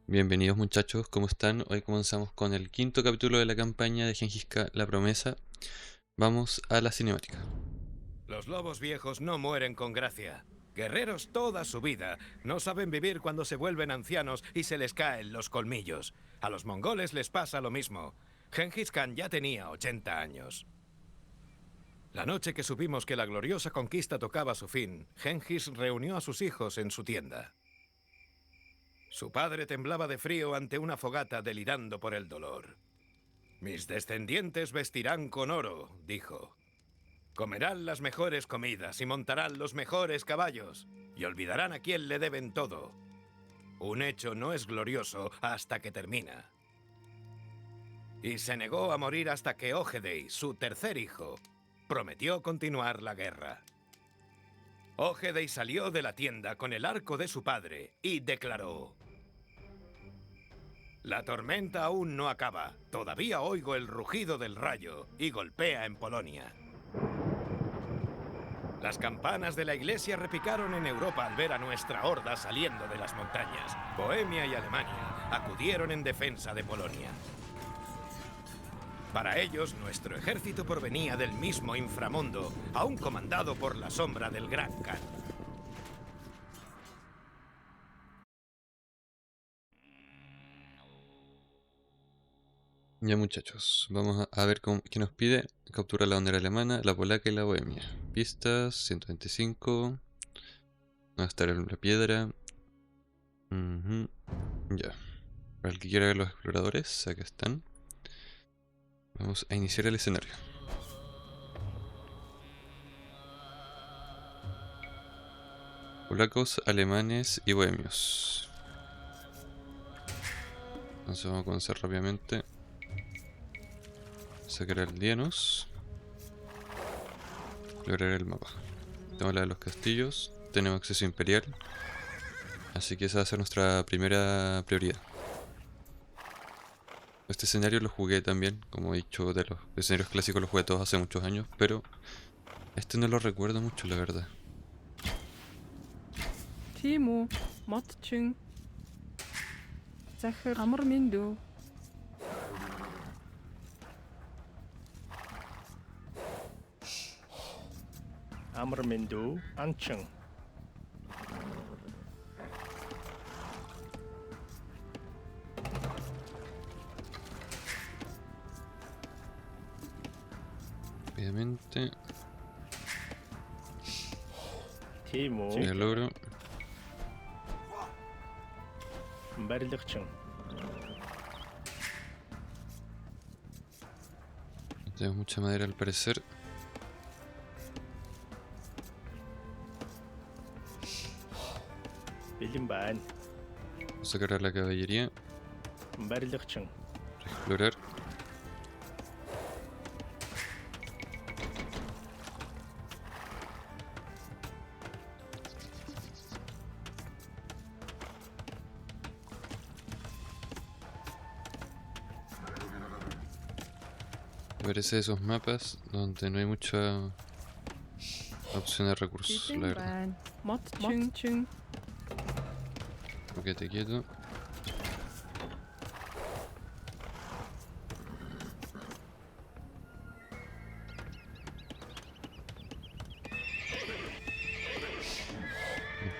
Bienvenidos muchachos, ¿cómo están? Hoy comenzamos con el quinto capítulo de la campaña de Gengis Khan, La Promesa. Vamos a la cinemática. Los lobos viejos no mueren con gracia. Guerreros toda su vida no saben vivir cuando se vuelven ancianos y se les caen los colmillos. A los mongoles les pasa lo mismo. Gengis Khan ya tenía 80 años. La noche que supimos que la gloriosa conquista tocaba su fin, Gengis reunió a sus hijos en su tienda. Su padre temblaba de frío ante una fogata delirando por el dolor. Mis descendientes vestirán con oro, dijo. Comerán las mejores comidas y montarán los mejores caballos. Y olvidarán a quién le deben todo. Un hecho no es glorioso hasta que termina. Y se negó a morir hasta que Ogedei, su tercer hijo, prometió continuar la guerra. Ogedei salió de la tienda con el arco de su padre y declaró: La tormenta aún no acaba. Todavía oigo el rugido del rayo y golpea en Polonia. Las campanas de la iglesia repicaron en Europa al ver a nuestra horda saliendo de las montañas. Bohemia y Alemania acudieron en defensa de Polonia. Para ellos, nuestro ejército provenía del mismo inframundo, aún comandado por la sombra del Gran Khan. Ya muchachos, vamos a ver qué nos pide. Captura la bandera alemana, la polaca y la bohemia. Pistas, 125. Va a estar en la piedra. Ya. Para el que quiera ver los exploradores, acá están. Vamos a iniciar el escenario. Polacos, alemanes y bohemios. Entonces vamos a comenzar rápidamente. Sacar aldeanos. Lograr el mapa. Tenemos la de los castillos. Tenemos acceso imperial. Así que esa va a ser nuestra primera prioridad. Este escenario lo jugué también, como he dicho, de los escenarios clásicos los jugué todos hace muchos años, pero este no lo recuerdo mucho, la verdad. Timo, Matchung, Zachar, Amarmindo. Amarmindu, Anchung. Rápidamente, Timo, si lo logro. Mbarilikchung. Tenemos mucha madera al parecer. Bilimban, Vamos a sacar a la caballería, Mbarilikchung. explorar. Parece esos mapas donde no hay mucha opción de recursos, la verdad. Matchung. Quédate quieto.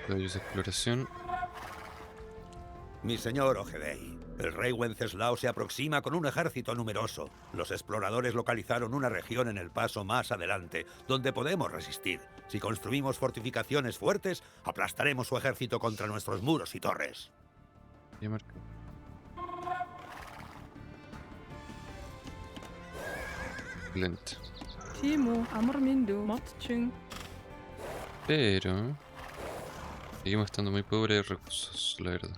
Caballos de exploración. Mi señor Ogedei, el rey Wenceslao se aproxima con un ejército numeroso. Los exploradores localizaron una región en el paso más adelante, donde podemos resistir. Si construimos fortificaciones fuertes, aplastaremos su ejército contra nuestros muros y torres. Ya marca. Excelente. Timo, Amarmindo, Matchung. Pero seguimos estando muy pobres de recursos, la verdad.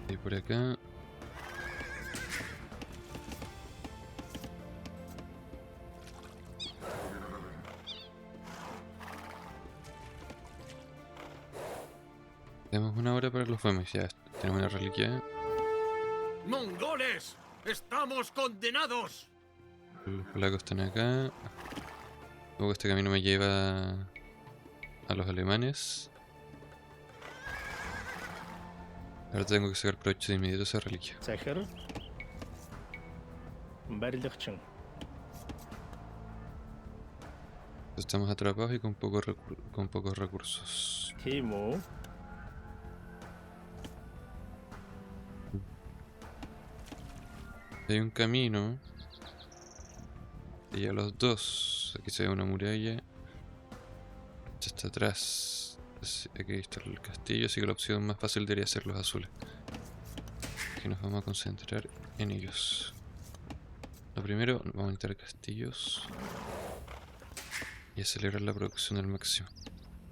Y por acá. Tenemos una hora para los fames, ya tenemos una reliquia. ¡Mongoles! ¡Estamos condenados! Los polacos están acá. Luego este camino me lleva a los alemanes. Ahora tengo que sacar provecho de inmediato de esa reliquia. Захир. Барилгачин. Estamos atrapados y con pocos recursos. Тийм үү? Hay un camino. Y a los dos. Aquí se ve una muralla. Esta está atrás. Aquí está el castillo, así que la opción más fácil debería ser los azules. Aquí nos vamos a concentrar en ellos. Lo primero, vamos a aumentar castillos. Y acelerar la producción al máximo.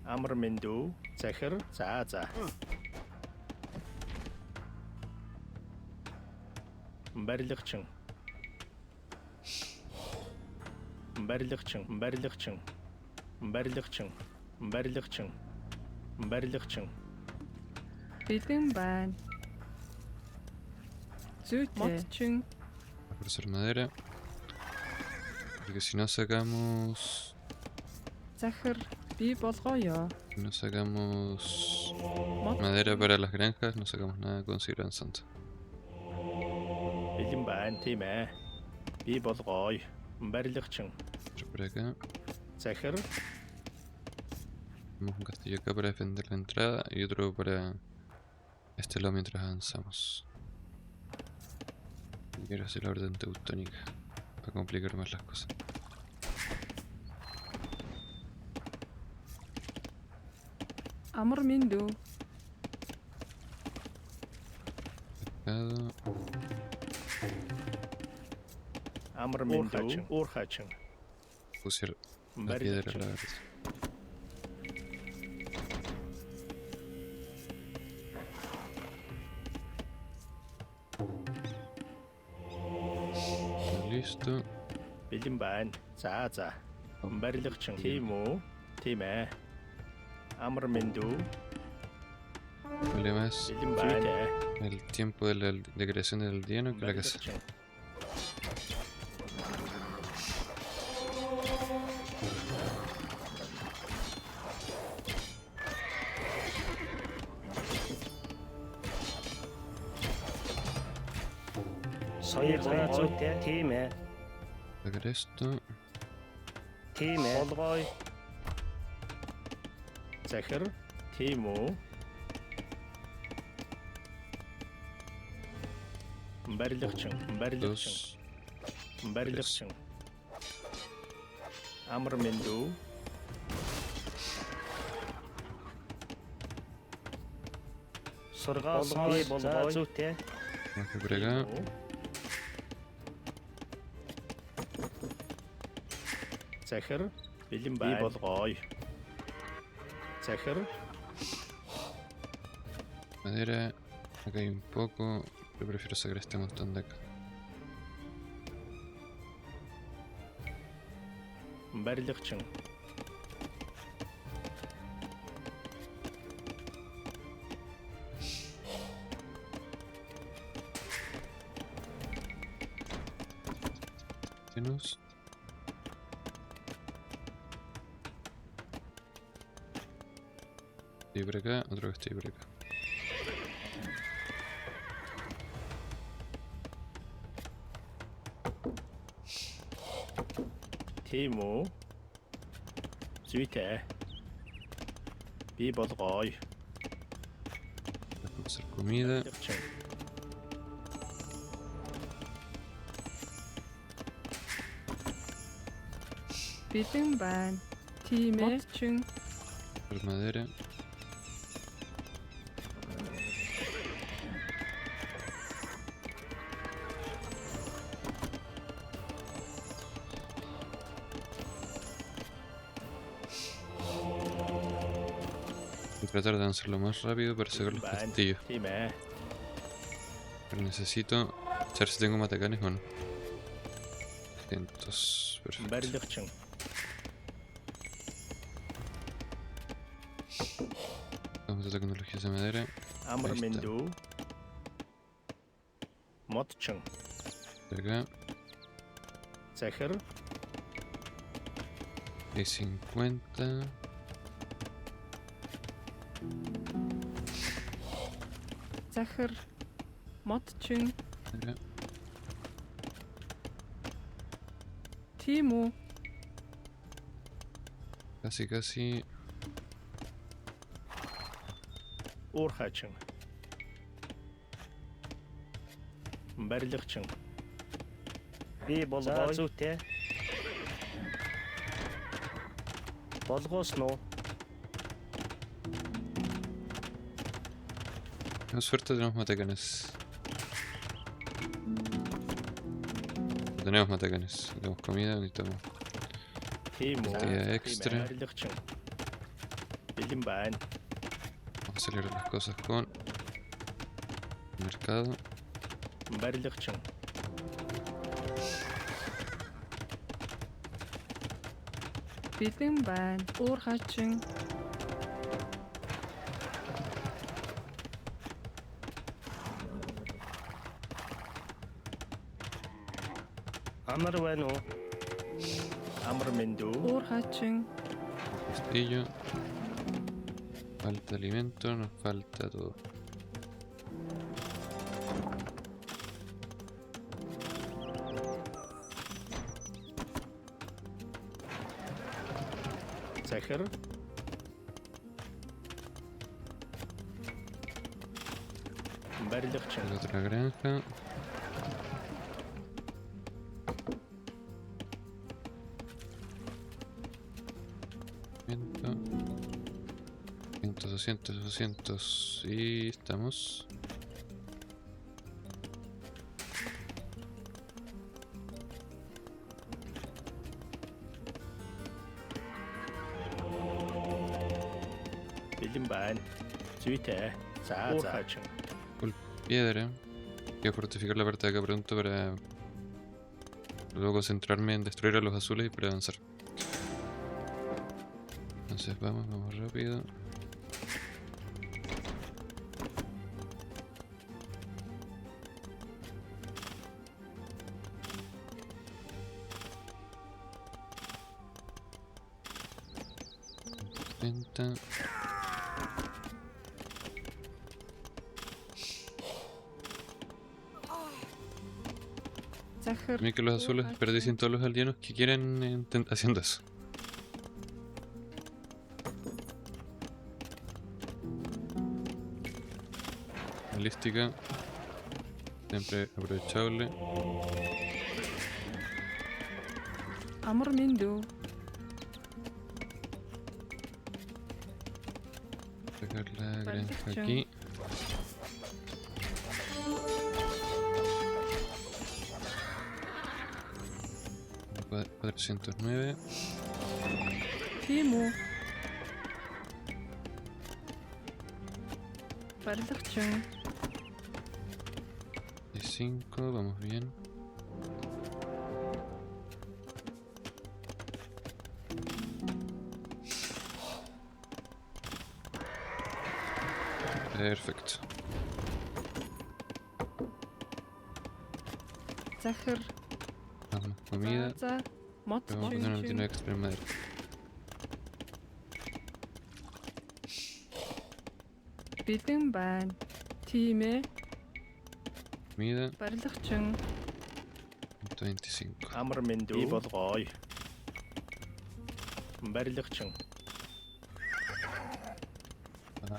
Амар мэндүү. Захир. За. Барилгачин. Бэлэн байна. Зүйтэй. Мотчин. A hacer madera. Porque si no sacamos. Захир би болгоё. Si no sacamos Мот madera para las granjas, no sacamos nada con Gran Santo. Бэлэн байна тийм ээ. Би болгоё. Барилгачин. Otro por acá. Захир. Tenemos un castillo acá para defender la entrada y otro para este lado mientras avanzamos. Y quiero hacer la orden teutónica para complicar más las cosas. амар мэндүү. Pescado. Амар мэндүү. Уурхачин. Puse la piedra, la verdad. Listo. Бэлэн байна. За. Барилгачин. Тийм үү? Тийм ээ. Амар мэндүү. El problema es Бэлэн байна. el tiempo de creación del aldeano que la casa. Барилгачин. Соёл зүйтэй тийм ээ. Sacar esto. Тийм ээ. Болгоё. Захир. Тийм үү? Барилгачин. Dos. Барилгачин. Амар мэндүү. Сургаал бий болгоё. Зүйтэй. Baja por acá. Захир. Бэлэн бай болгоё. Захир. Madera. Acá hay un poco. Yo prefiero sacar este montón de acá. Барилгачин. Menos. Estoy por acá, otro que estoy por acá. Тийм үү? Зүйтэй. Би болгоё. Vamos a hacer comida. Барилгачин. Бэлэн байна. Тийм ээ. Мотчин. Por madera. Voy a tratar de avanzar lo más rápido para sacar los castillos. Тийм ээ. Pero necesito saber si tengo matacanes o no. 200. Perfecto. Барилгачин. Vamos a la tecnología de madera. Амар Ahí está. мэндүү. Модчин. De acá. захир, Y 50. захир, модчин, Mira, тийм үү? casi, casi. уурхаачин. Барилгачин. Би болгоо. За зүйтэй. Болгоосноо. Tenemos suerte, tenemos matacanes. Tenemos matacanes. Tenemos comida, necesitamos. Тийм үү? Бэлтгээ экстра. Барилгачин. Бэлэн байна. Vamos a acelerar las cosas con mercado. Барилгачин. Бэлэн байна. Уурхаачин, Амар байна уу? Амар мэндүү. уурхаачин, Castillo. Falta alimento, nos falta todo. Захир. Барилгачин. Hay otra granja. Ciento, 200, 200 y estamos. Бэлэн байна. Зүйтэй. За уурхаачин. Piedra. Quiero fortificar la parte de acá pronto para luego centrarme en destruir a los azules y para avanzar. Entonces vamos rápido. Venta. захир, Mira que los azules desperdician todos los aldeanos que quieren haciendo eso. Balística. Siempre aprovechable. амар мэндүү. Sacar la Vale, granja chao. aquí. Cua- 409. Тийм үү? Барилгачин, Y 5, vamos bien. Perfecto. захир, Damos comida. за, Pero vamos a poner модчин, 99 extra en madera. бэлэн байна. Тийм ээ. Comida. Барилгачин, 125. Амар мэндүү. Би болгоё. Барилгачин.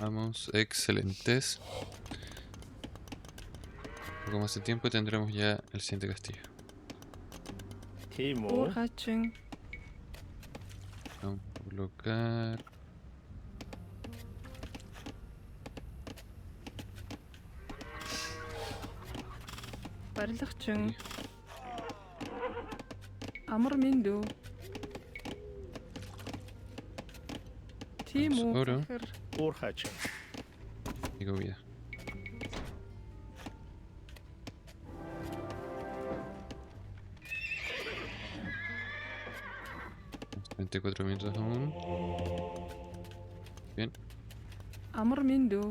Vamos, excelentes. Poco más de tiempo y tendremos ya el siguiente castillo. Тийм үү? уурхаачин, Vamos a colocar. барилгачин. Амар мэндүү. Тийм үү? Oro. захир, Уурхаачин. Y comida. Tenemos 34 minutos aún. Bien. амар мэндүү.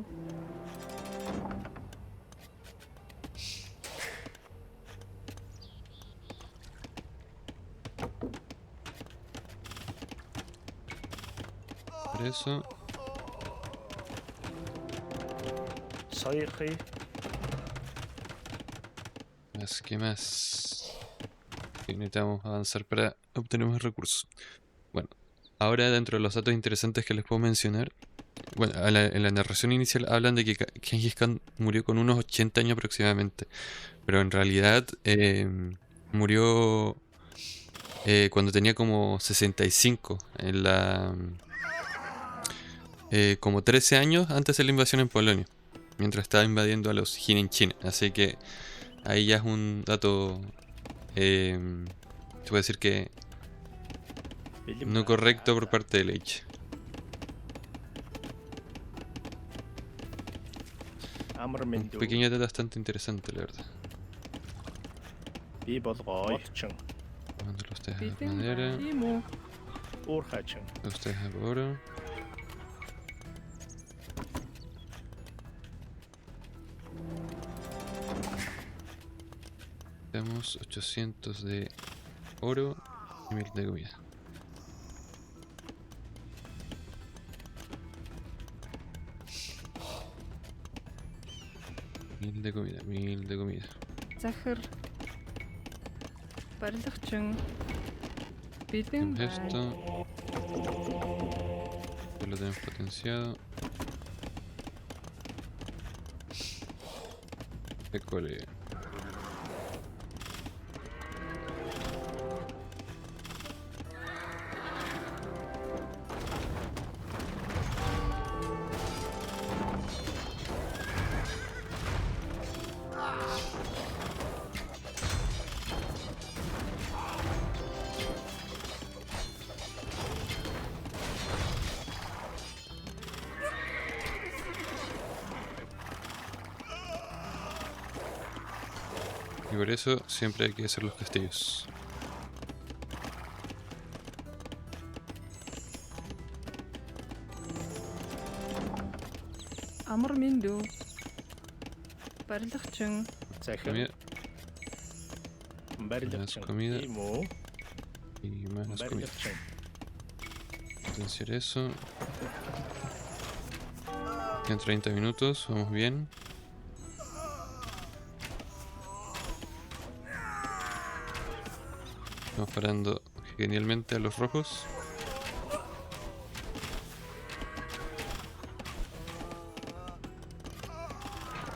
eso. صيخي Más que más. Y necesitamos avanzar para obtener más recursos. Bueno, ahora dentro de los datos interesantes que les puedo mencionar. Bueno, en la narración inicial hablan de que Genghis Khan murió con unos 80 años aproximadamente. Pero en realidad murió cuando tenía como 65. Como 13 años antes de la invasión en Polonia. Mientras estaba invadiendo a los Jin en China. Así que ahí ya es un dato, se puede decir que no correcto por parte del H. أمر Un من دو pequeño dato bastante interesante, la verdad. بي بضغاي مطشن Mándalo a ustedes a Bitin madera, ban. Timo. أورخاتشن a ustedes al oro. Tenemos 800 de oro y 1000 de comida. Mil de comida, 1000 de comida. Захар. Барилгачин. Bitin Tenemos ban. esto. Ya lo tenemos potenciado. École. Y por eso siempre hay que hacer los castillos. Амар миндүү. Барилгачин. ساخر Comida مبرلغتشن comida. إيمو y más comida. مبرلغتشن Potenciar eso. Quedan 30 minutos, vamos bien. Estamos parando genialmente a los rojos.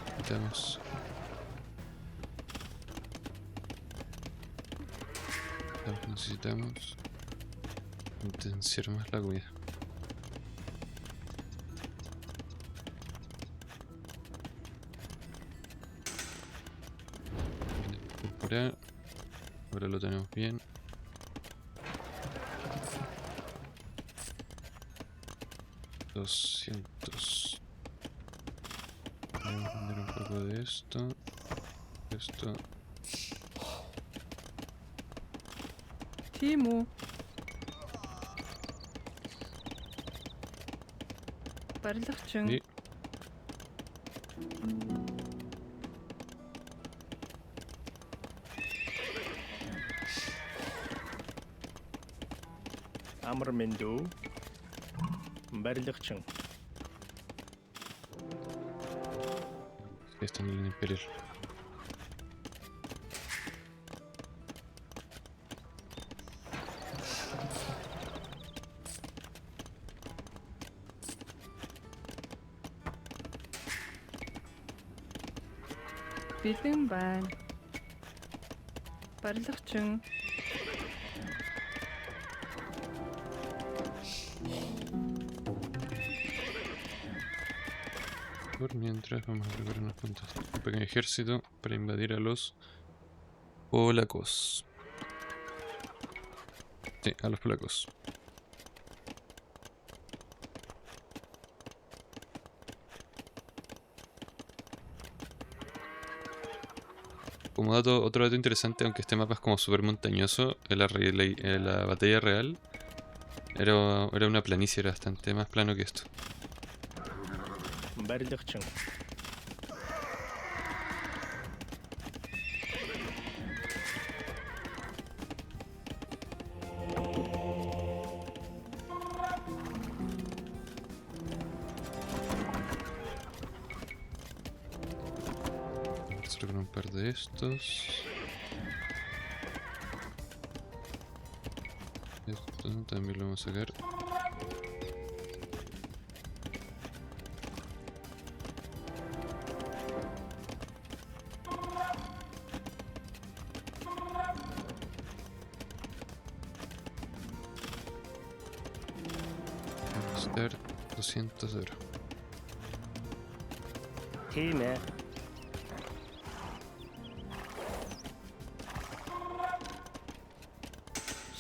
Necesitamos. Necesitamos potenciar más la comida. Incorporar. Ahora lo tenemos bien. $200. Vamos a vender un poco de esto. Esto. Timo. Барилгачин. Y أمر من دو مبرلغتشن está en el imperial. Bitin ban. Барилгачин. Por mientras vamos a preparar un pequeño ejército para invadir a los polacos. Sí, a los polacos. Como dato, otro dato interesante, aunque este mapa es como súper montañoso, la batalla real era una planicie, era bastante más plano que esto. مبرلغتشن hacer con un par de estos. Esto también lo vamos a sacar. Estar 200 euros. Time.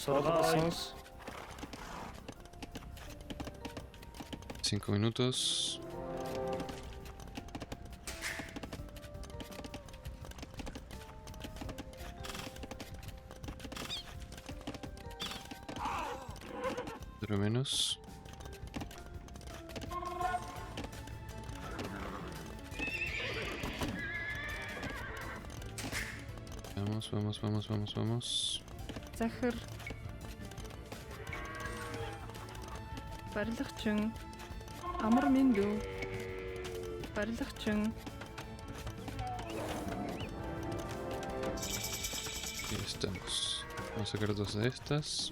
Reconnaissance. 5 minutos. Pero menos. Vamos. Захир. Барилгачин. Амар минь дүү. Барилгачин. Y estamos. Vamos a sacar 2 de estas.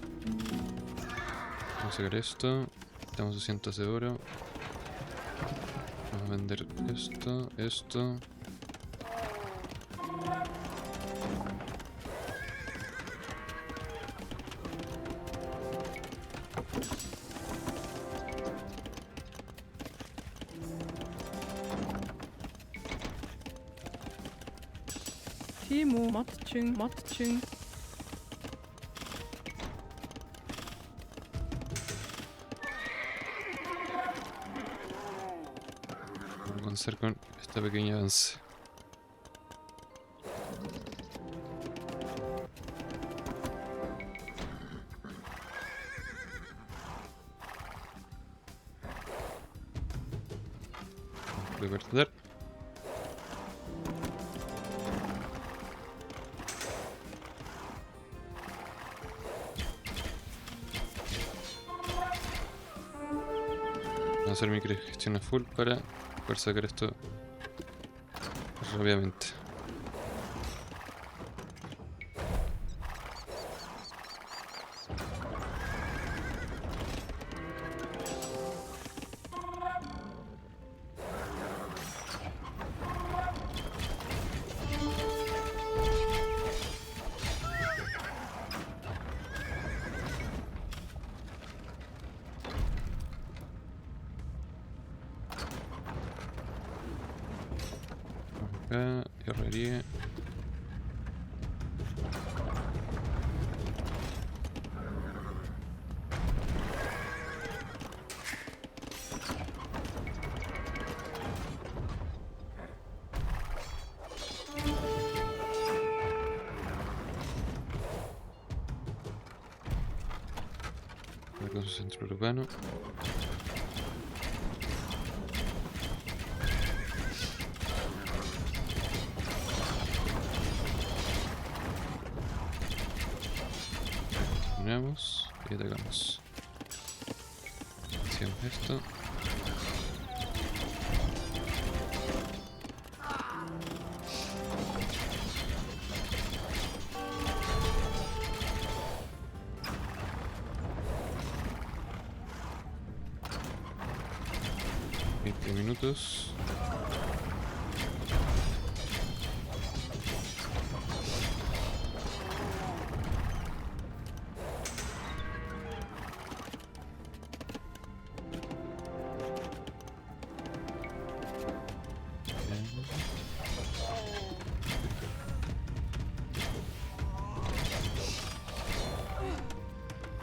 Vamos a sacar esto. Estamos 200 de oro. Vamos a vender esto. Тийм үү? Модчин. Vamos a comenzar con esta pequeña avance. Voy a perder. Voy a hacer mi gestión a full para poder sacar esto rápidamente. Acá, herrería. Acá con su centro urbano. Y atacamos. Hacemos esto. Minutos.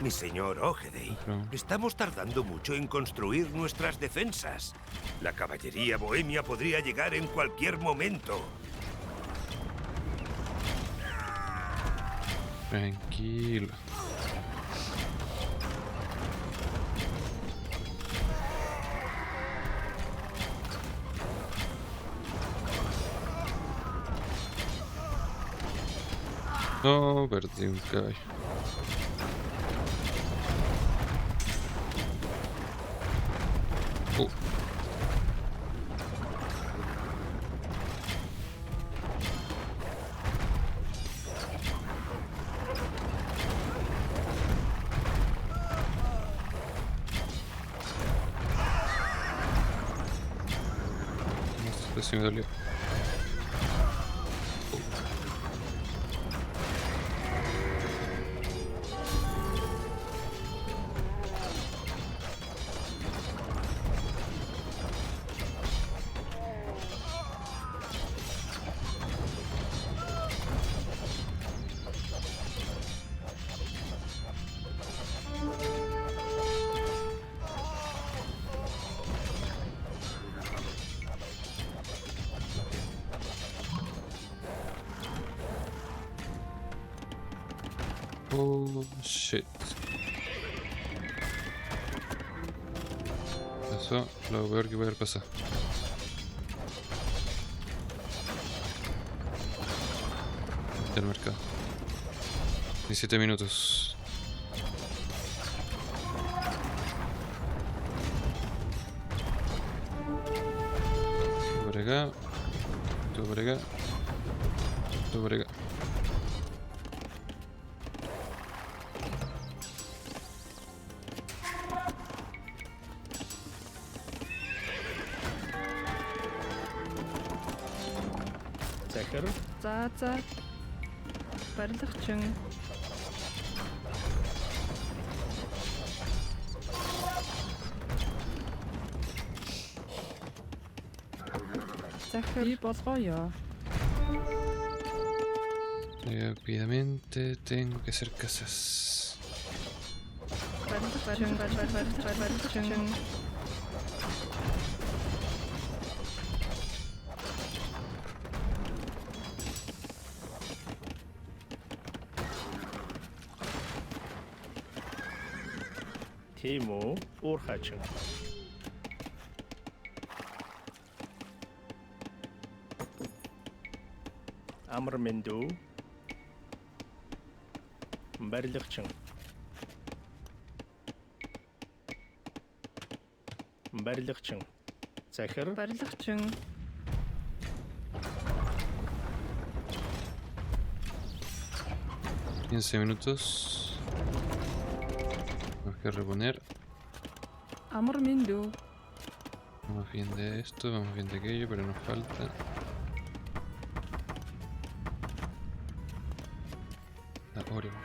Mi señor Ogedei, estamos tardando mucho en construir nuestras defensas. La caballería bohemia podría llegar en cualquier momento. Tranquilo. No, perdí un caballo. Pero sí me dolió. Oh shit. Eso lo peor que puede haber pasado. Del mercado. 17 minutos. Por acá. Tú por acá. Tú por acá. Захир. За. Барилгачин. Захир бий болгоё. Rápidamente tengo que hacer casas. Барилгачин. Тийм үү? Уур хачин. Амар мэндүү. Барилгачин. Барилгачин. Захир. Барилгачин. 15 minutos. Tenemos que reponer. Амар мэндүү. Vamos bien de esto, vamos bien de aquello, pero nos falta. La Oreo.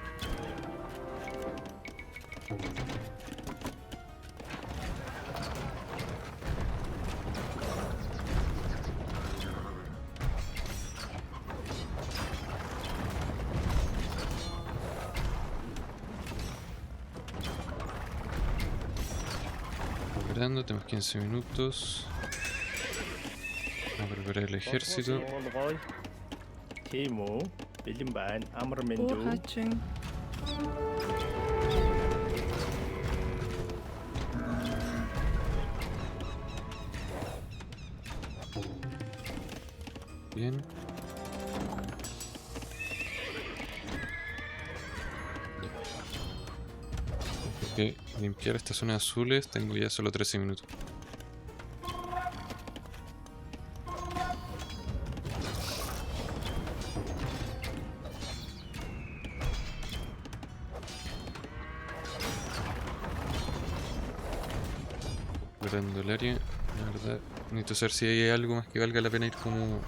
Esperando, tenemos 15 minutos. Vamos a preparar el ejército. Тийм үү? Бэлэн байна. Амар Уур мэндүү. хачин. Bien. Ok, limpiar estas zonas azules, tengo ya solo 13 minutos. Explorando el área, la verdad, necesito saber si hay algo más que valga la pena ir como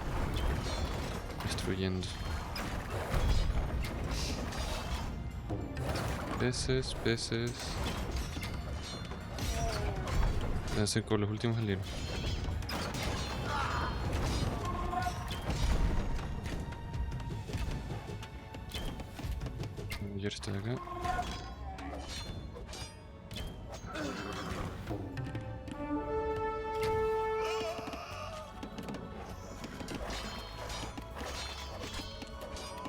destruyendo. Peces. Deben ser con los últimos alienos. Ayer está de acá.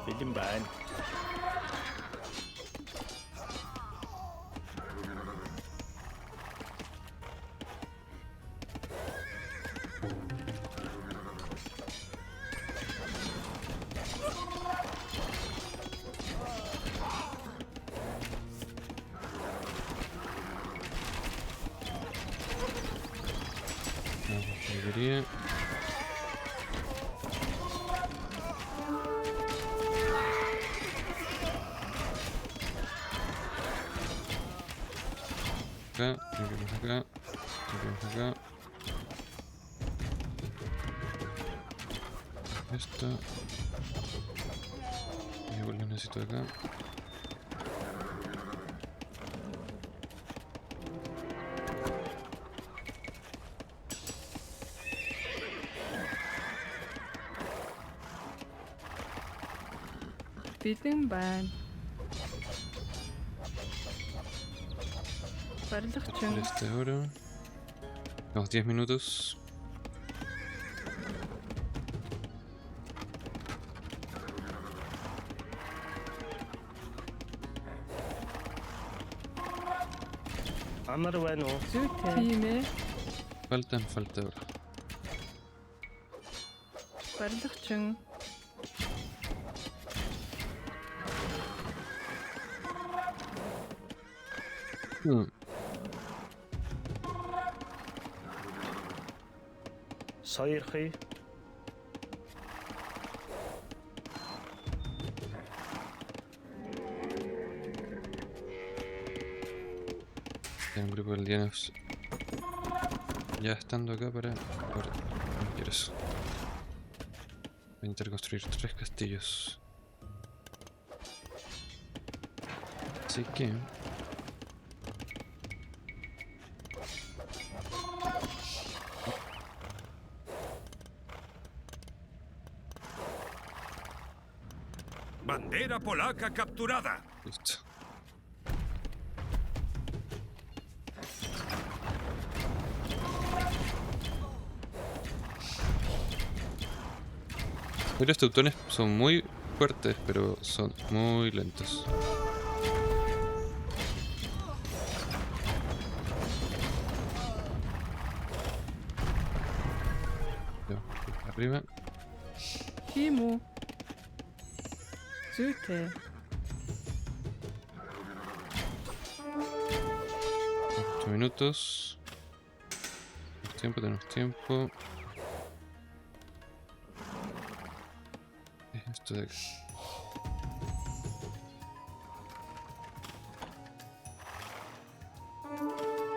Бэлэн байна. Debería. Acá, limpiamos acá, limpiamos acá. Esto. Y igual lo necesito acá. Бэлэн байна. Барилгачин. Este oro. Tenemos 10 minutos. Амар байна уу? Зүйтэй. Тийм ээ. Falta oro. Барилгачин. Сойрхий. Hay un grupo de aldeanos ya estando acá para... Ahora, no quiero eso. Voy a intentar construir 3 castillos. Así que... Bandera polaca capturada. Listo. Los teutones son muy fuertes, pero son muy lentos. Ya, arriba. Тийм үү? Зүйтэй. 8 minutos. Tenemos tiempo. Esto de aquí.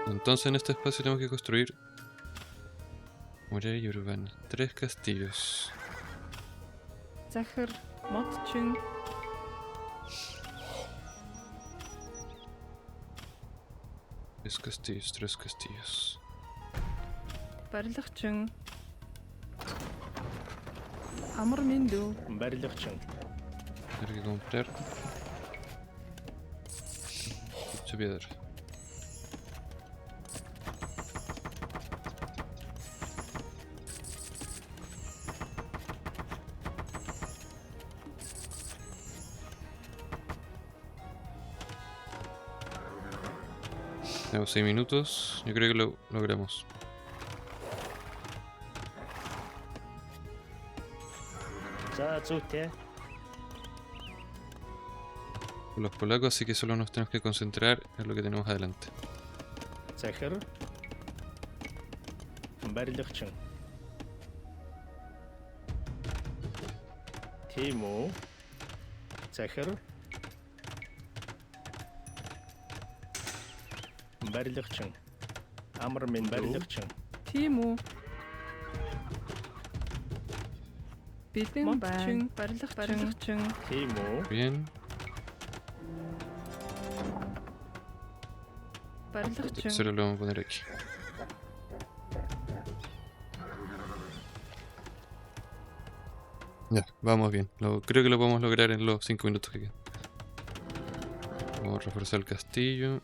Entonces en este espacio tenemos que construir muralla urbana. 3 castillos. Захир, модчин. 3 castillos, 3 castillos. Барилгачин. Амар миндүү. Барилгачин. Tener que comprar mucha piedra. Tenemos 6 minutos. Yo creo que lo logramos. За зүйтэй. Los polacos, así que solo nos tenemos que concentrar en lo que tenemos adelante. Захир. Барилгачин. Тийм үү? Захир. Барилгачин. Амар минь барилгачин. Тийм үү? Бэлэн байна. Барилгачин. Тийм үү? Bien. El Барилгачин. tercero lo vamos a poner aquí. Ya, vamos bien. Creo que lo podemos lograr en los 5 minutos que quedan. Vamos a reforzar el castillo.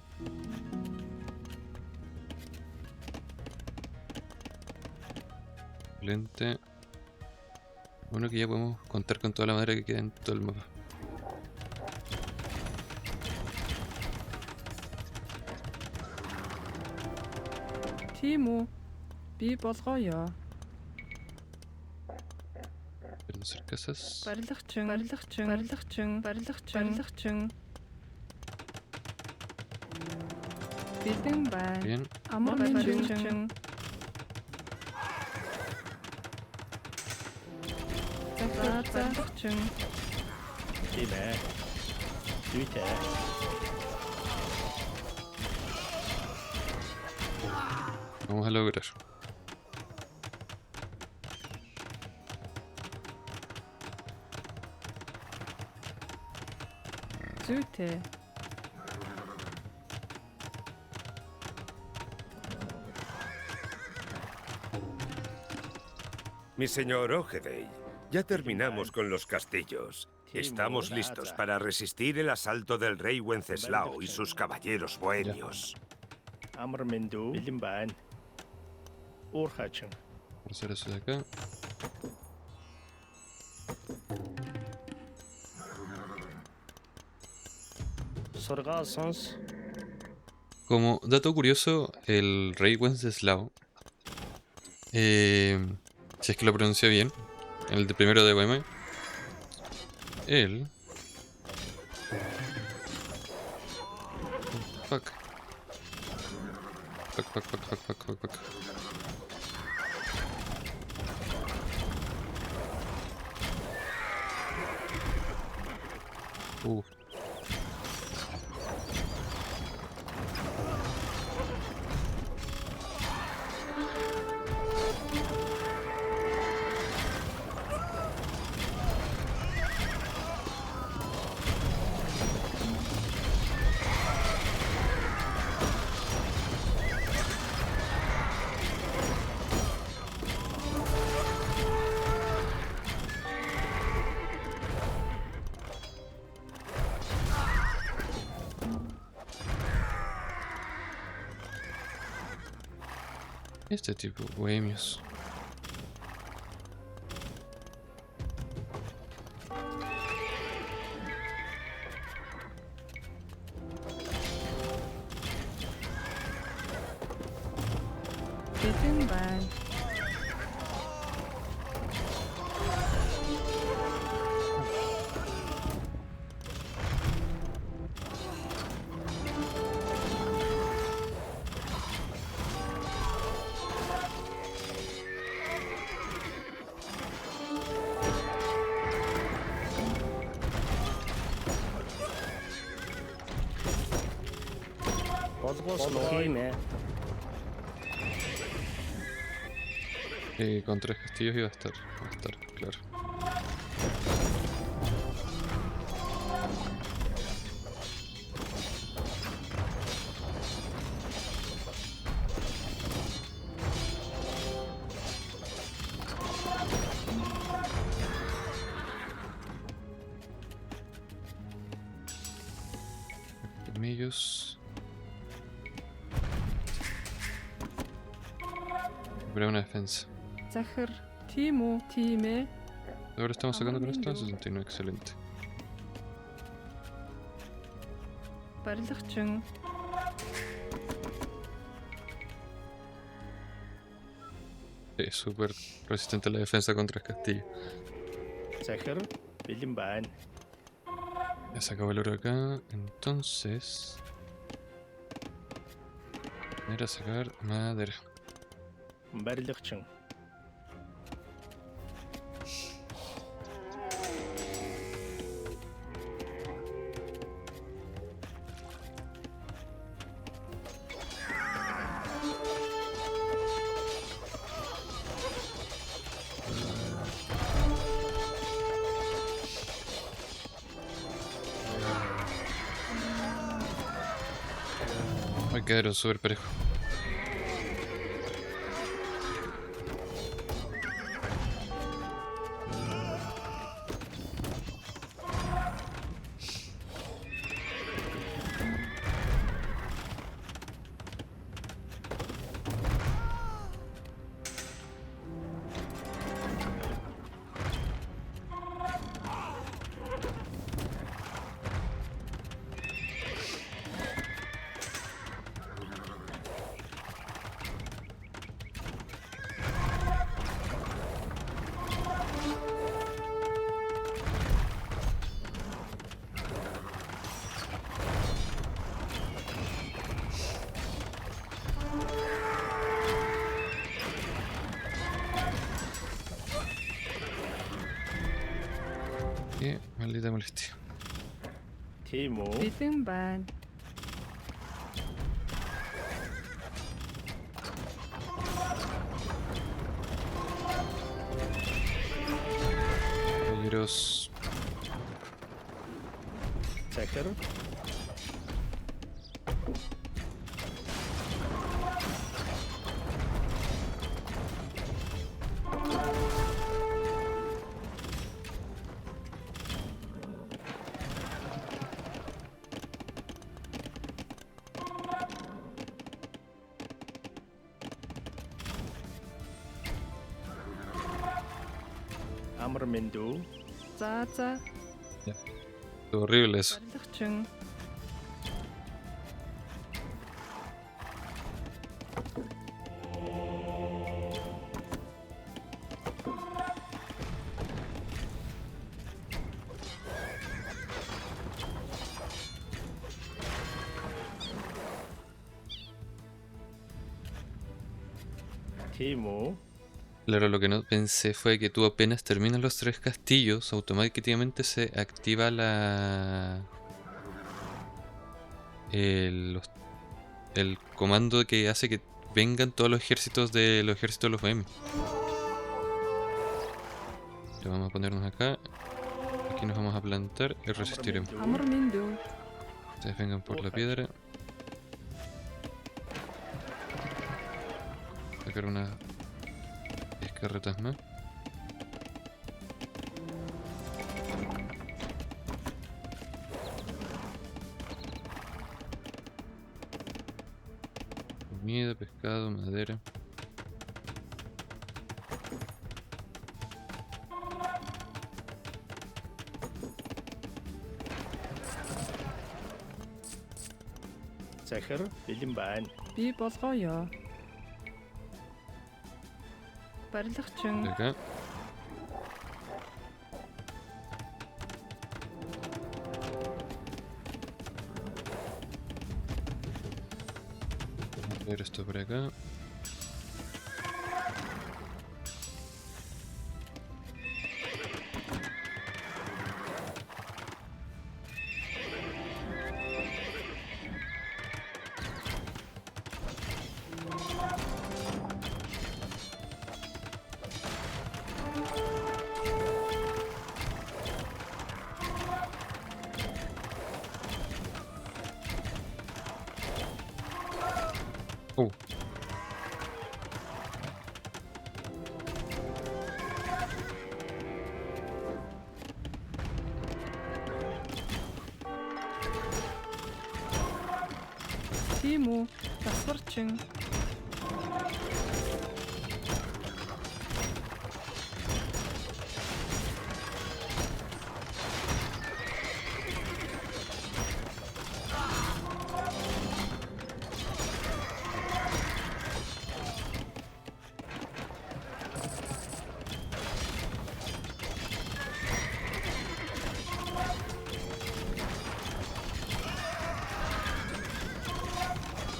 Excelente. Bueno, que ya podemos contar con toda la madera que queda en todo el mapa. Тийм үү? Би болгоё. Quieren hacer casas. Барилгачин. Бэлэн байна. Bien. Амар миндүү. Барилгачин. Тийм ээ. Зүйтэй. Vamos a lograr. Züte. Mi señor Ogedei, ya terminamos con los castillos. Estamos listos para resistir el asalto del rey Wenceslao y sus caballeros bohemios. Amrmendu. Bilimban. Urhachun. Vamos a hacer eso de acá. Sorgasons. Como dato curioso, el rey Wenceslao, si es que lo pronuncia bien, el de primero de Bohemia, él... Fuck. Fuck. Este tipo de bohemios. Bilimban. Time. Con 3 castillos iba a estar, claro. Colmillos. Recuperar una defensa. Zachar. Timo. Time. Ahora estamos sacando con esto 69, excelente. Barlachun. Súper resistente a la defensa contra el castillo. Zachar. Bilimban. Ya se acabó el oro acá, entonces... Era sacar madera. Barlachun. Me quedaron súper parejo. Qué maldita molestia. Timo. Bilimban. Caballeros. Zachar. Zecher. Amarmendu. Zaza. Estuvo horrible eso. Barlichung. Timo. Claro, lo que no pensé fue que tú apenas terminas los 3 castillos, automáticamente se activa el comando que hace que vengan todos los ejércitos de los bohemios. Le vamos a ponernos acá. Aquí nos vamos a plantar y resistiremos. Amarmindu. Ustedes vengan por la piedra. Sacar unas 10 carretas más. Comida, pescado, madera. Zecher. Bilimban. Би болгоё. De Барилгачung. acá. Vamos a ver esto por acá. Timo. Засварчин.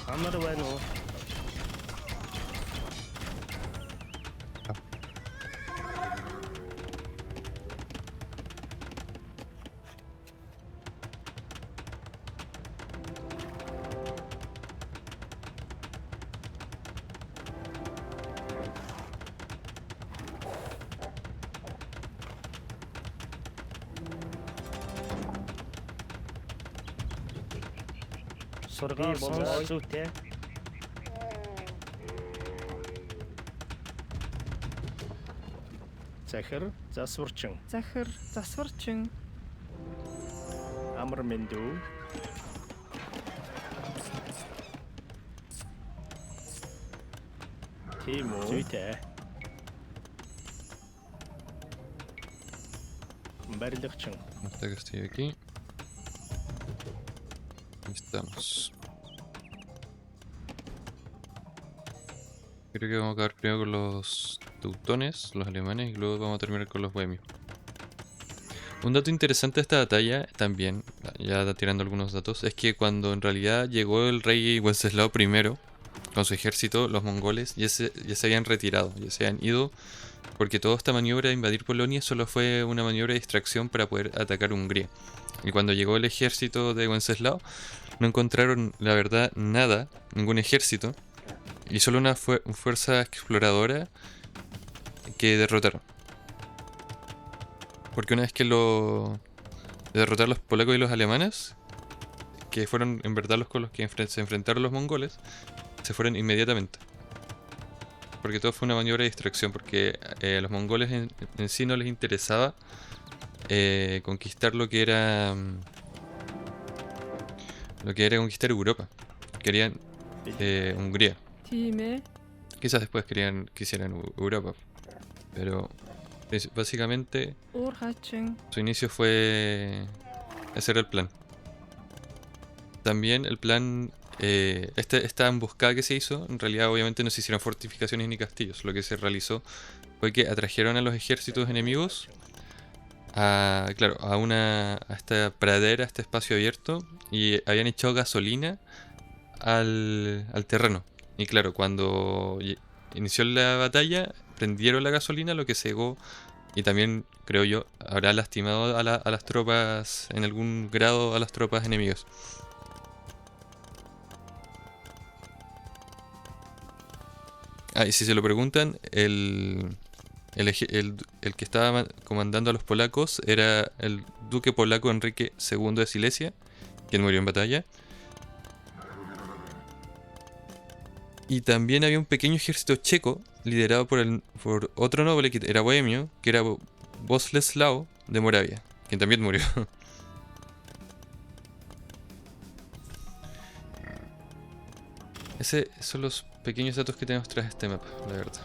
Amarwenu. Sorgar sute. Zecher. Zaswurchung. Захир. Засварчин. Amarmendu. Timo. Zute. Barlichung. Hasta que estoy aquí. Ahí estamos. Creo que vamos a acabar primero con los teutones, los alemanes, y luego vamos a terminar con los bohemios. Un dato interesante de esta batalla también, ya tirando algunos datos, es que cuando en realidad llegó el rey Wenceslao I con su ejército, los mongoles ya se habían retirado, ya se habían ido, porque toda esta maniobra de invadir Polonia solo fue una maniobra de distracción para poder atacar Hungría. Y cuando llegó el ejército de Wenceslao, no encontraron, la verdad, nada, ningún ejército, y solo una fuerza exploradora que derrotaron. Porque una vez que derrotaron los polacos y los alemanes, que fueron en verdad los con los que se enfrentaron los mongoles, se fueron inmediatamente. Porque todo fue una maniobra de distracción, porque a los mongoles en sí no les interesaba conquistar lo que era conquistar Europa. Querían Hungría. Time. Quizás después quisieran Europa, pero básicamente Urhatching. su inicio fue... Ese era el plan. También el plan... esta emboscada que se hizo, en realidad obviamente no se hicieron fortificaciones ni castillos. Lo que se realizó fue que atrajeron a los ejércitos enemigos a esta pradera, a este espacio abierto, y habían echado gasolina al terreno. Y claro, cuando inició la batalla, prendieron la gasolina, lo que cegó y también, creo yo, habrá lastimado a las tropas, en algún grado, a las tropas enemigas. Ah, y si se lo preguntan, el que estaba comandando a los polacos era el duque polaco Enrique II de Silesia, quien murió en batalla. Y también había un pequeño ejército checo liderado por otro noble que era bohemio, que era Boleslao de Moravia, quien también murió. Esos son los pequeños datos que tenemos tras este mapa, la verdad.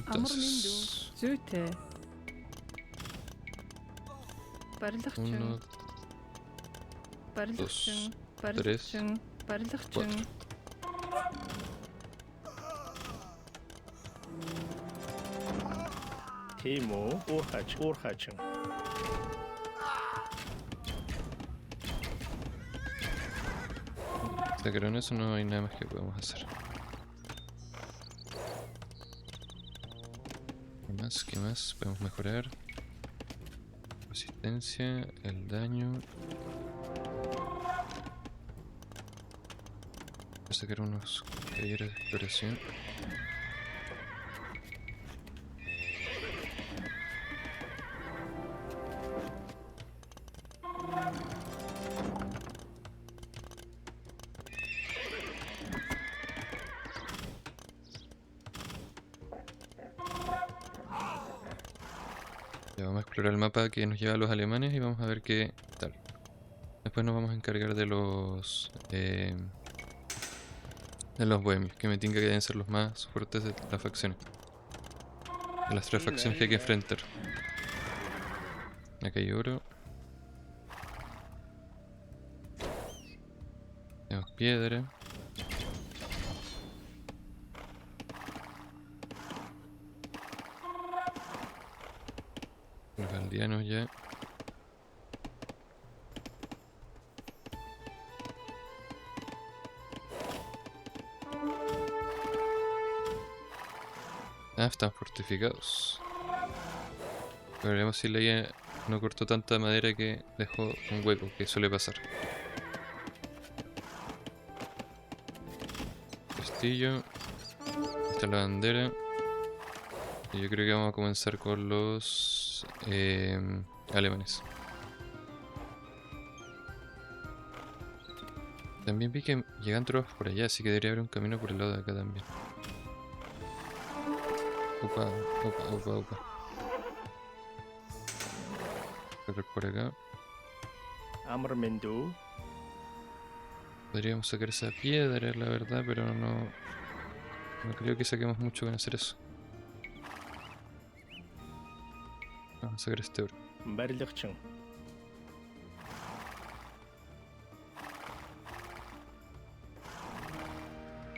Amormindu. Entonces, Zute. Bardachching. 1, Bardachching. 3, Bardachching. Bardachching. Timo, Urhatching. sacaron eso, no hay nada más que podemos hacer. ¿Qué más podemos mejorar? Resistencia, el daño. Voy a sacar unos caballeros de exploración. Ya vamos a explorar el mapa que nos lleva a los alemanes y vamos a ver qué tal. Después nos vamos a encargar de los bohemios, que me tinca que deben ser los más fuertes de las facciones. De las 3 facciones que hay que enfrentar. Acá hay oro. Tenemos piedra. Los aldeanos ya. Ah, están fortificados. Pero veremos si Leia no cortó tanta madera que dejó un hueco, que suele pasar. Castillo. Esta es la bandera. Y yo creo que vamos a comenzar con los alemanes. También vi que llegan tropas por allá, así que debería haber un camino por el lado de acá también. Opa. Correr por acá. Amormindu. Podríamos sacar esa piedra, la verdad, pero no creo que saquemos mucho con hacer eso. Vamos a sacar este oro. Bardachching.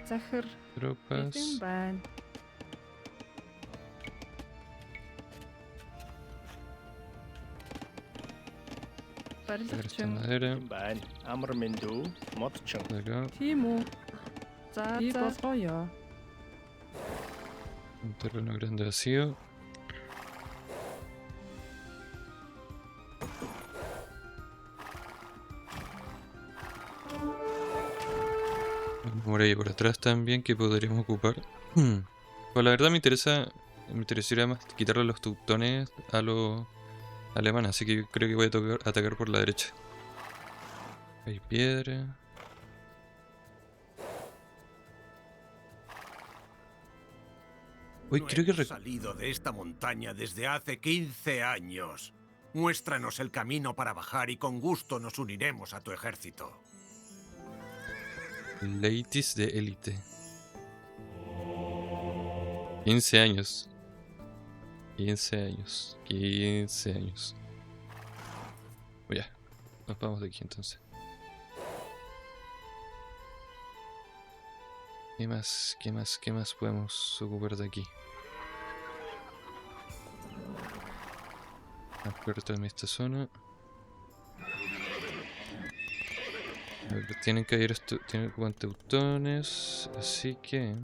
Zachar. Tropas. Bitimban. Sacar esta Bardachching. madera. Ban. Amormindu. Motching. De acá. Timo. Zaza. Un terreno grande vacío. Por ahí por atrás también que podríamos ocupar. Pues la verdad me interesaría más quitarle los teutones a los alemana, así que creo que voy a atacar por la derecha. Hay piedra. Uy, No creo que hemos salido de esta montaña desde hace 15 años. Muéstranos el camino para bajar y con gusto nos uniremos a tu ejército. Ladies de élite. 15 años. 15 años. 15 años. Ya, nos vamos de aquí entonces. ¿Qué más? ¿Qué más? ¿Qué más podemos ocupar de aquí? Apertarme esta zona. A ver, tienen caballeros, tienen teutones, así que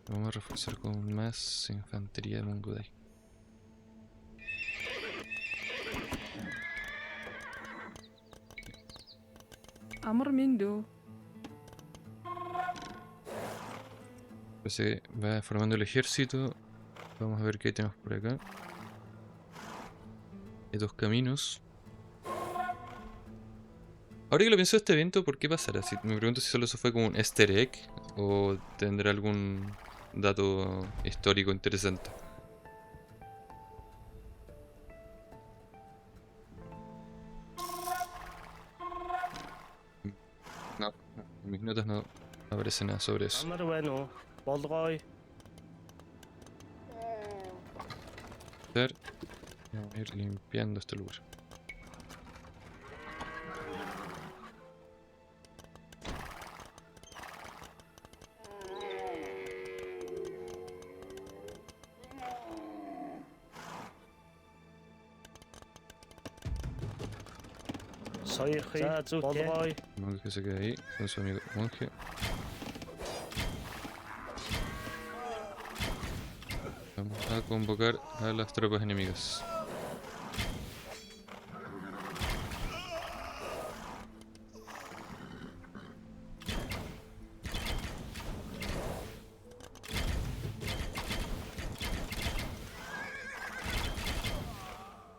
vamos a reforzar con más infantería de Mongudai. أمر منذ. Pues se va formando el ejército. Vamos a ver qué tenemos por acá. Hay 2 caminos. Ahora que lo pienso, este evento, ¿por qué pasará? Me pregunto si solo eso fue como un easter egg o tendrá algún dato histórico interesante. No, en mis notas no aparece nada sobre eso. Амар байна уу? Болгоё. Vamos a ir limpiando este lugar. Сойрхи. За зүг болгоё. Monje que se queda ahí con su amigo monje. Vamos a convocar a las tropas enemigas.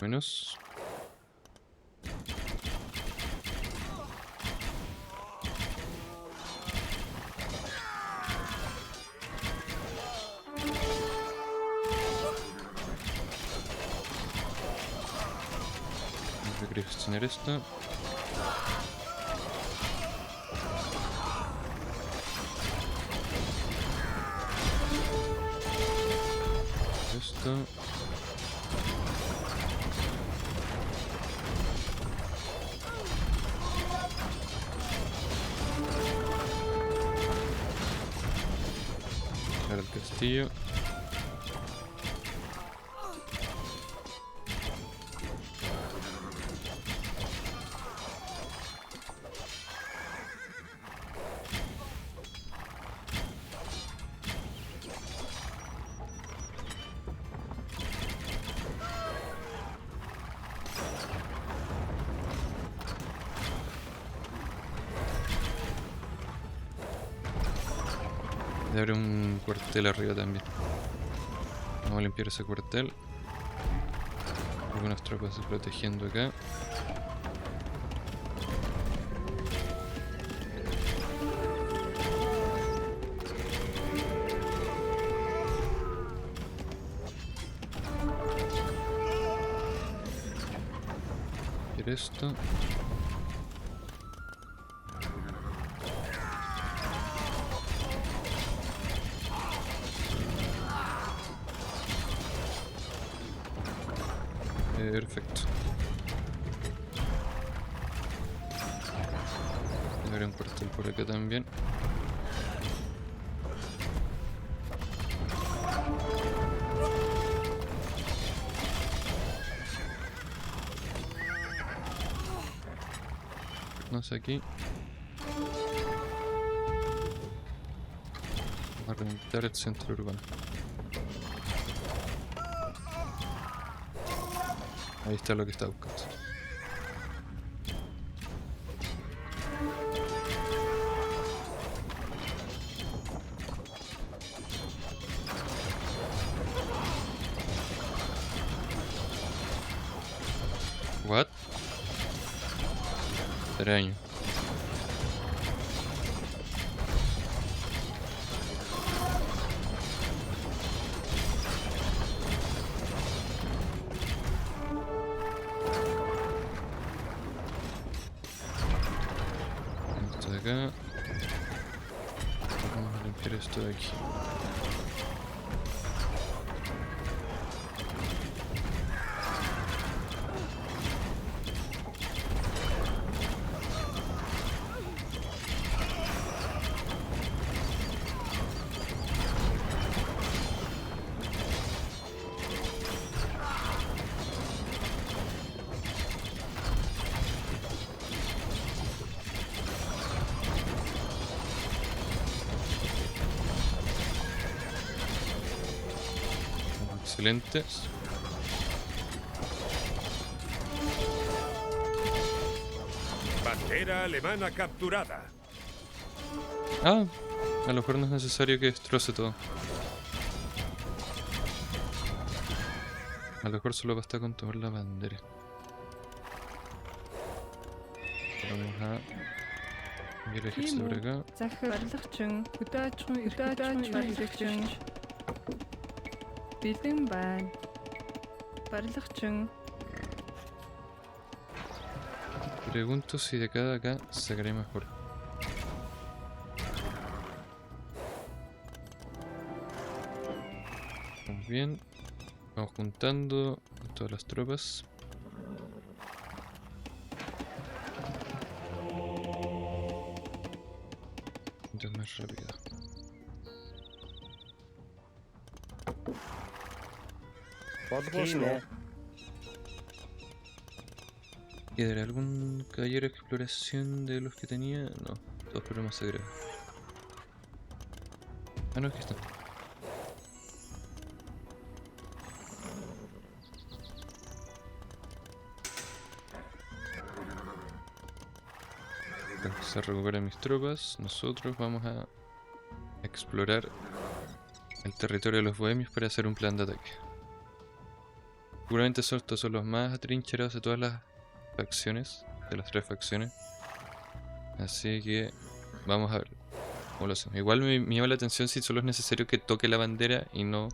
Menos. Voy a gestionar esto. Esto. Para el castillo. Debe haber un cuartel arriba también. Vamos a limpiar ese cuartel. Algunas tropas protegiendo acá. Limpiar esto. Perfecto. Habrá un cuartel por acá también. No sé aquí. Vamos a reventar el centro urbano. Ahí está lo que está buscando. Extraño. Esto de acá. Vamos a limpiar esto de aquí. Excelentes. Bandera alemana capturada. Ah, a lo mejor no es necesario que destroce todo. A lo mejor solo basta con tomar la bandera. Vamos a enviar el ejército por acá. Захир барилгачин, хөдөөжин барилгачин. Бэлэн байна. Барилгачин. Pregunto si de cada acá sacaré mejor. Vamos bien. Vamos juntando todas las tropas. Entonces más rápido. Болгосноо. ¿Quedará algún caballero de exploración de los que tenía? No, todos problemas sagrados. Ah, no, aquí están. Se recuperan mis tropas. Nosotros vamos a explorar el territorio de los bohemios para hacer un plan de ataque. Seguramente estos son los más atrincherados de todas las facciones, de las 3 facciones. Así que vamos a ver cómo lo hacemos. Igual me llama la atención si solo es necesario que toque la bandera y no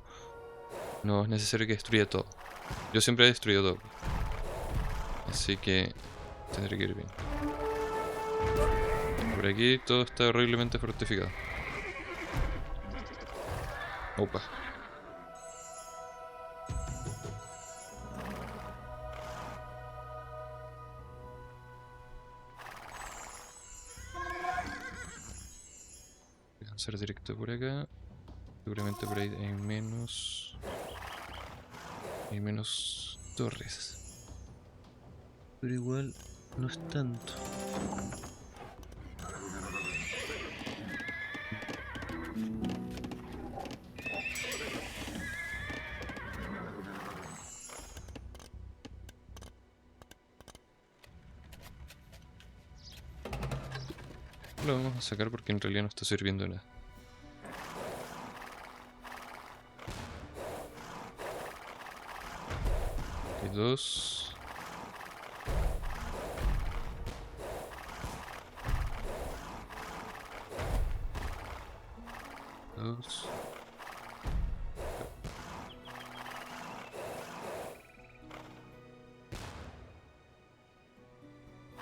es necesario que destruya todo. Yo siempre he destruido todo. Así que tendré que ir bien. Por aquí todo está horriblemente fortificado. Opa. Voy a lanzar directo por acá. Seguramente por ahí hay menos torres. Pero igual no es tanto. Lo vamos a sacar porque en realidad no está sirviendo nada. Hay 2.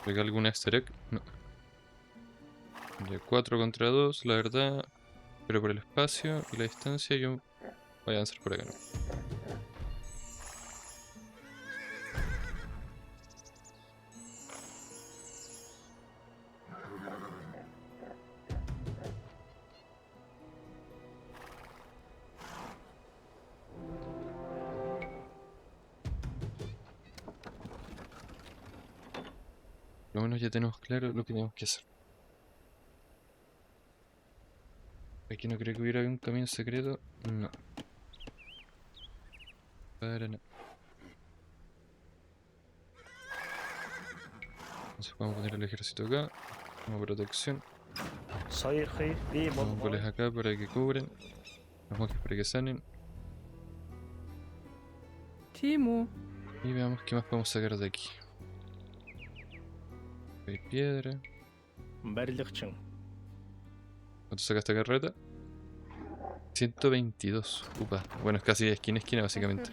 ¿Pega alguna easter egg? No. Ya 4 contra 2, la verdad. Pero por el espacio y la distancia yo voy a avanzar por acá, ¿no? Por lo menos ya tenemos claro lo que tenemos que hacer. Aquí no creo que hubiera un camino secreto. No. Para nada. Entonces vamos a poner el ejército acá. Como protección. Soirhi, vi Mongoles acá para que cubren. Los monjes para que sanen. Тийм үү? Y veamos qué más podemos sacar de aquí. Hay piedra. Барилгачин. ¿Cuánto sacaste carreta? 122. Upa. Bueno, es casi de esquina a esquina básicamente.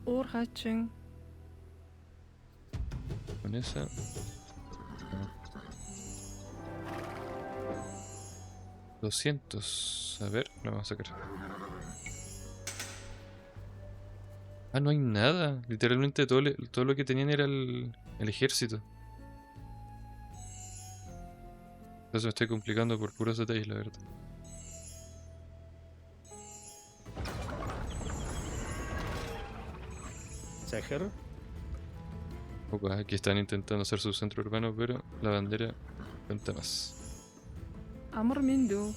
Uurhaaching. Con esa. $200. A ver, lo vamos a sacar. Ah, no hay nada. Literalmente todo lo que tenían era el ejército. Entonces me estoy complicando por puros detalles, la verdad. Захир. Opa, aquí están intentando hacer su centro urbano, pero la bandera cuenta más. Amr Mindu.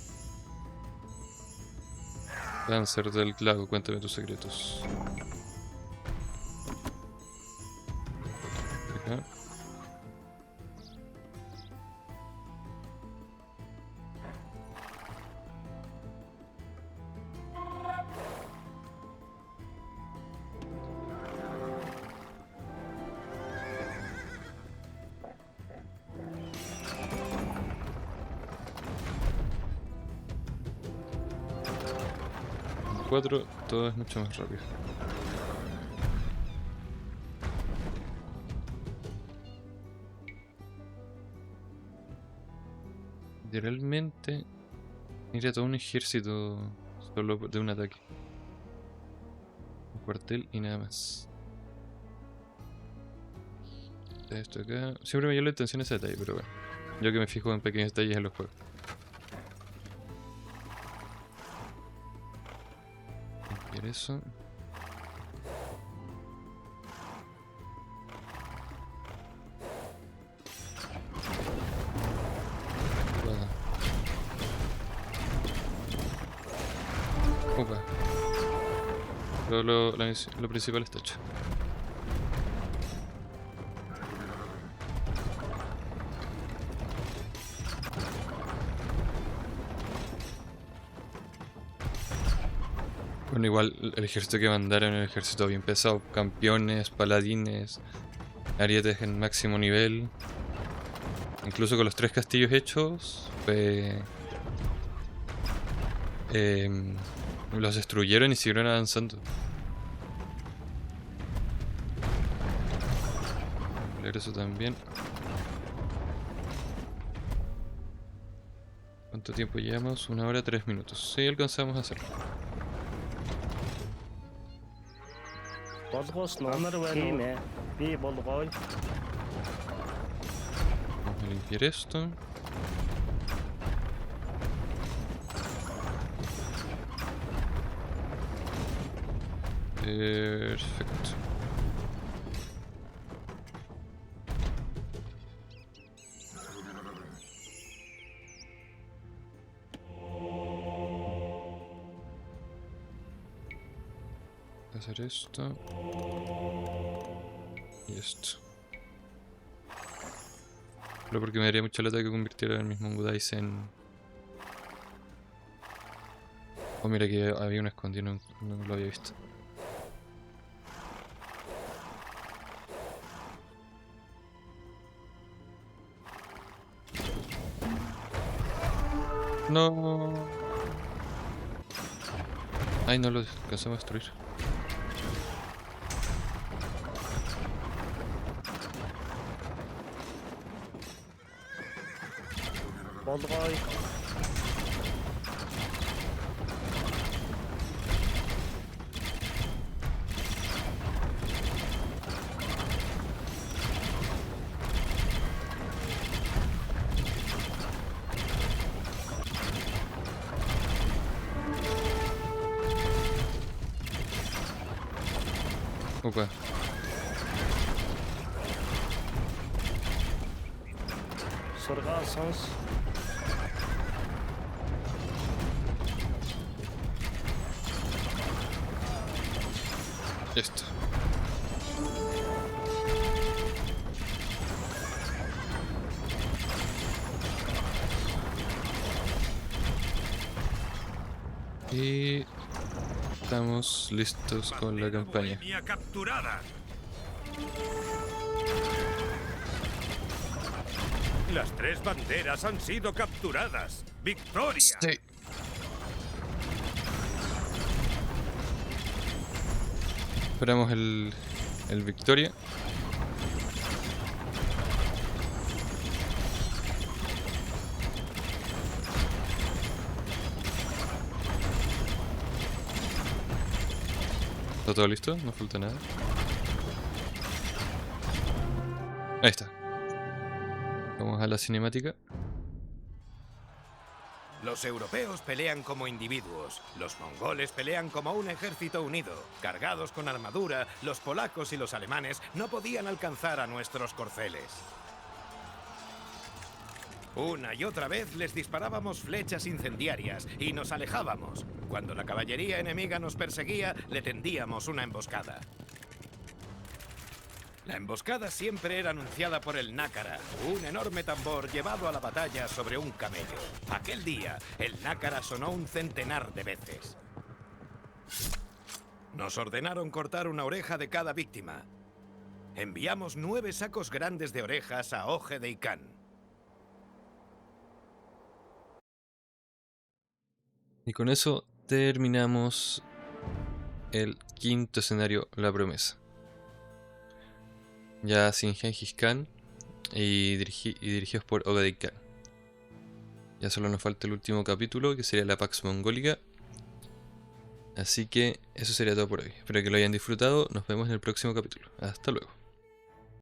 Cáncer del lago, cuéntame tus secretos. Acá. Con 4 todo es mucho más rápido. Literalmente mira todo un ejército solo de un ataque. Un cuartel y nada más. Esto acá. Siempre me llama la atención ese detalle, pero bueno. Yo que me fijo en pequeños detalles en los juegos. Limpiar eso. Opa. Lo principal está hecho. Bueno, igual el ejército que mandaron era un ejército bien pesado. Campeones, paladines, arietes en máximo nivel. Incluso con los 3 castillos hechos, los destruyeron y siguieron avanzando. Leer eso también. ¿Cuánto tiempo llevamos? 1 hora 3 minutos. Sí, alcanzamos a hacerlo. Амар байна уу? Би болгоё. Vamos a limpiar esto. Perfecto. Voy a hacer esto. Y esto. Pero porque me daría mucha lata que convirtiera el mismo Budais en... Oh, mira que había un escondido, no lo había visto. No. Ay, no lo alcanzamos a destruir. Болгоё. Opa. Сургаал сонс. Esto. Y estamos listos con la campaña. Bohemia capturada. Las 3 banderas han sido capturadas. ¡Victoria! Sí. Esperamos el Victoria. ¿Está todo listo? No falta nada. Ahí está. Vamos a la cinemática. Los europeos pelean como individuos, los mongoles pelean como un ejército unido. Cargados con armadura, los polacos y los alemanes no podían alcanzar a nuestros corceles. Una y otra vez les disparábamos flechas incendiarias y nos alejábamos. Cuando la caballería enemiga nos perseguía, le tendíamos una emboscada. La emboscada siempre era anunciada por el nácara, un enorme tambor llevado a la batalla sobre un camello. Aquel día, el nácara sonó un centenar de veces. Nos ordenaron cortar una oreja de cada víctima. Enviamos 9 sacos grandes de orejas a Ojeda Khan. Y con eso terminamos el quinto escenario, La Promesa. Ya sin Gengis Khan y dirigidos por Ojeda Khan. Ya solo nos falta el último capítulo, que sería la Pax Mongólica. Así que eso sería todo por hoy. Espero que lo hayan disfrutado. Nos vemos en el próximo capítulo. Hasta luego.